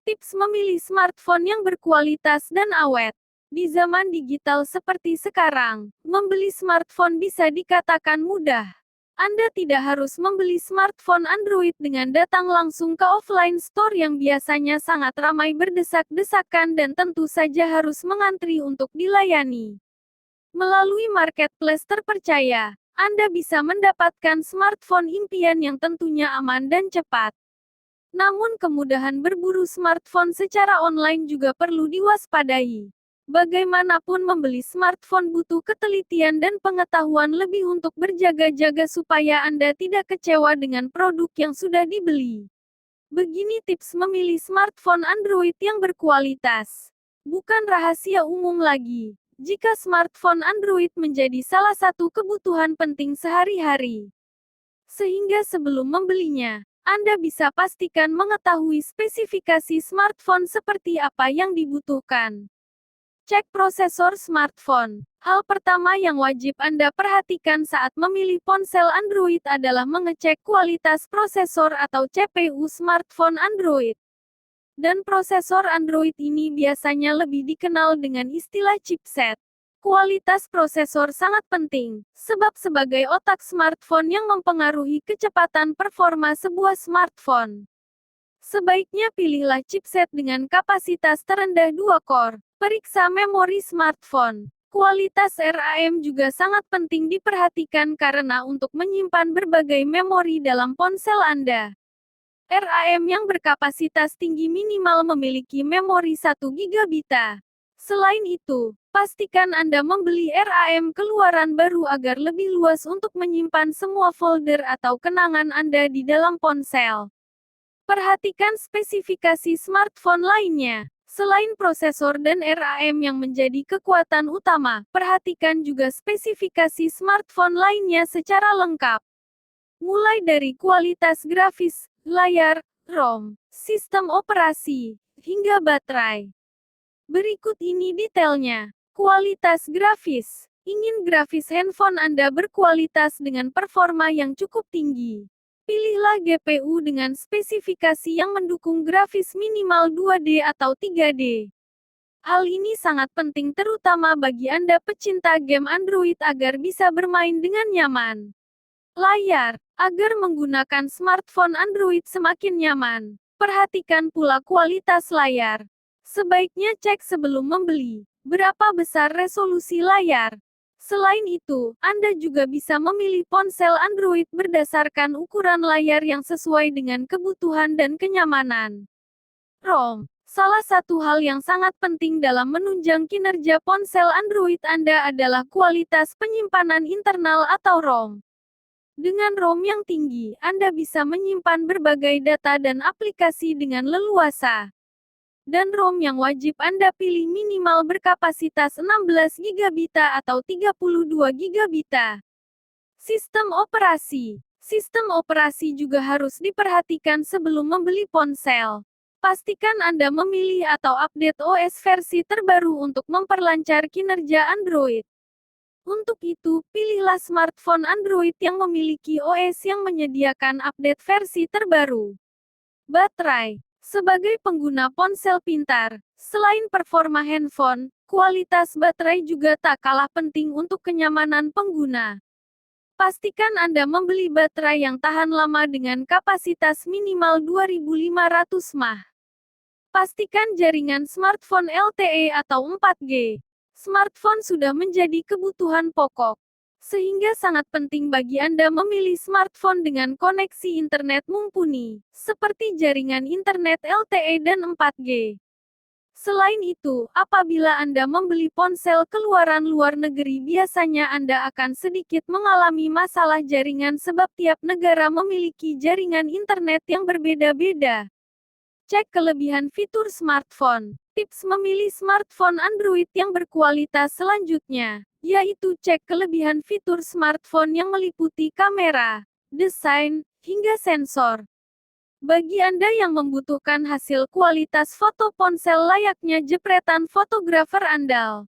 Tips memilih smartphone yang berkualitas dan awet. Di zaman digital seperti sekarang, membeli smartphone bisa dikatakan mudah. Anda tidak harus membeli smartphone Android dengan datang langsung ke offline store yang biasanya sangat ramai berdesak-desakan dan tentu saja harus mengantri untuk dilayani. Melalui marketplace terpercaya, Anda bisa mendapatkan smartphone impian yang tentunya aman dan cepat. Namun kemudahan berburu smartphone secara online juga perlu diwaspadai. Bagaimanapun membeli smartphone butuh ketelitian dan pengetahuan lebih untuk berjaga-jaga supaya Anda tidak kecewa dengan produk yang sudah dibeli. Begini tips memilih smartphone Android yang berkualitas. Bukan rahasia umum lagi, jika smartphone Android menjadi salah satu kebutuhan penting sehari-hari. Sehingga sebelum membelinya, Anda bisa pastikan mengetahui spesifikasi smartphone seperti apa yang dibutuhkan. Cek prosesor smartphone. Hal pertama yang wajib Anda perhatikan saat memilih ponsel Android adalah mengecek kualitas prosesor atau CPU smartphone Android. Dan prosesor Android ini biasanya lebih dikenal dengan istilah chipset. Kualitas prosesor sangat penting, sebab sebagai otak smartphone yang mempengaruhi kecepatan performa sebuah smartphone. Sebaiknya pilihlah chipset dengan kapasitas terendah 2 core. Periksa memori smartphone. Kualitas RAM juga sangat penting diperhatikan karena untuk menyimpan berbagai memori dalam ponsel Anda. RAM yang berkapasitas tinggi minimal memiliki memori 1 GB. Selain itu, pastikan Anda membeli RAM keluaran baru agar lebih luas untuk menyimpan semua folder atau kenangan Anda di dalam ponsel. Perhatikan spesifikasi smartphone lainnya. Selain prosesor dan RAM yang menjadi kekuatan utama, perhatikan juga spesifikasi smartphone lainnya secara lengkap. Mulai dari kualitas grafis, layar, ROM, sistem operasi, hingga baterai. Berikut ini detailnya. Kualitas grafis. Ingin grafis handphone Anda berkualitas dengan performa yang cukup tinggi? Pilihlah GPU dengan spesifikasi yang mendukung grafis minimal 2D atau 3D. Hal ini sangat penting terutama bagi Anda pecinta game Android agar bisa bermain dengan nyaman. Layar. Agar menggunakan smartphone Android semakin nyaman, perhatikan pula kualitas layar. Sebaiknya cek sebelum membeli, berapa besar resolusi layar. Selain itu, Anda juga bisa memilih ponsel Android berdasarkan ukuran layar yang sesuai dengan kebutuhan dan kenyamanan. ROM. Salah satu hal yang sangat penting dalam menunjang kinerja ponsel Android Anda adalah kualitas penyimpanan internal atau ROM. Dengan ROM yang tinggi, Anda bisa menyimpan berbagai data dan aplikasi dengan leluasa. Dan ROM yang wajib Anda pilih minimal berkapasitas 16 GB atau 32 GB. Sistem operasi. Sistem operasi juga harus diperhatikan sebelum membeli ponsel. Pastikan Anda memilih atau update OS versi terbaru untuk memperlancar kinerja Android. Untuk itu, pilihlah smartphone Android yang memiliki OS yang menyediakan update versi terbaru. Baterai. Sebagai pengguna ponsel pintar, selain performa handphone, kualitas baterai juga tak kalah penting untuk kenyamanan pengguna. Pastikan Anda membeli baterai yang tahan lama dengan kapasitas minimal 2500 mAh. Pastikan jaringan smartphone LTE atau 4G. Smartphone sudah menjadi kebutuhan pokok. Sehingga sangat penting bagi Anda memilih smartphone dengan koneksi internet mumpuni, seperti jaringan internet LTE dan 4G. Selain itu, apabila Anda membeli ponsel keluaran luar negeri biasanya Anda akan sedikit mengalami masalah jaringan sebab tiap negara memiliki jaringan internet yang berbeda-beda. Cek kelebihan fitur smartphone. Tips memilih smartphone Android yang berkualitas selanjutnya, yaitu cek kelebihan fitur smartphone yang meliputi kamera, desain, hingga sensor. Bagi Anda yang membutuhkan hasil kualitas foto ponsel layaknya jepretan fotografer andal,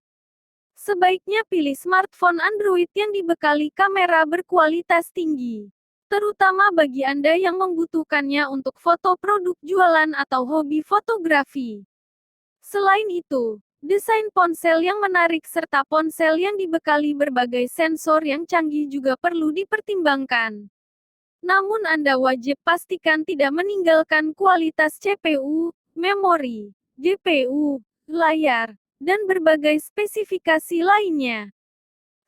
sebaiknya pilih smartphone Android yang dibekali kamera berkualitas tinggi. terutama bagi Anda yang membutuhkannya untuk foto produk jualan atau hobi fotografi. Selain itu, desain ponsel yang menarik serta ponsel yang dibekali berbagai sensor yang canggih juga perlu dipertimbangkan. Namun Anda wajib pastikan tidak meninggalkan kualitas CPU, memori, GPU, layar, dan berbagai spesifikasi lainnya.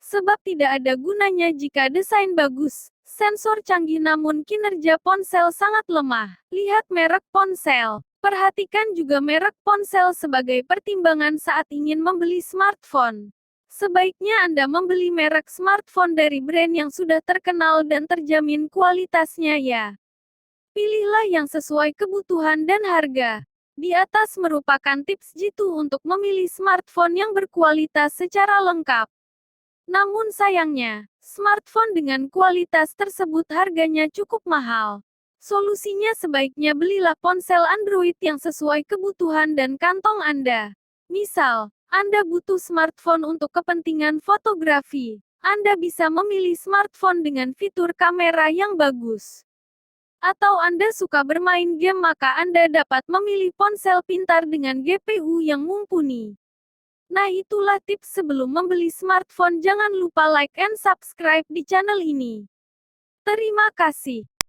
Sebab tidak ada gunanya jika desain bagus, sensor canggih namun kinerja ponsel sangat lemah. Lihat merek ponsel. Perhatikan juga merek ponsel sebagai pertimbangan saat ingin membeli smartphone. Sebaiknya Anda membeli merek smartphone dari brand yang sudah terkenal dan terjamin kualitasnya ya. Pilihlah yang sesuai kebutuhan dan harga. Di atas merupakan tips jitu untuk memilih smartphone yang berkualitas secara lengkap. Namun sayangnya, smartphone dengan kualitas tersebut harganya cukup mahal. Solusinya sebaiknya belilah ponsel Android yang sesuai kebutuhan dan kantong Anda. Misal, Anda butuh smartphone untuk kepentingan fotografi. Anda bisa memilih smartphone dengan fitur kamera yang bagus. Atau Anda suka bermain game, maka Anda dapat memilih ponsel pintar dengan GPU yang mumpuni. Nah, itulah tips sebelum membeli smartphone. Jangan lupa like and subscribe di channel ini. Terima kasih.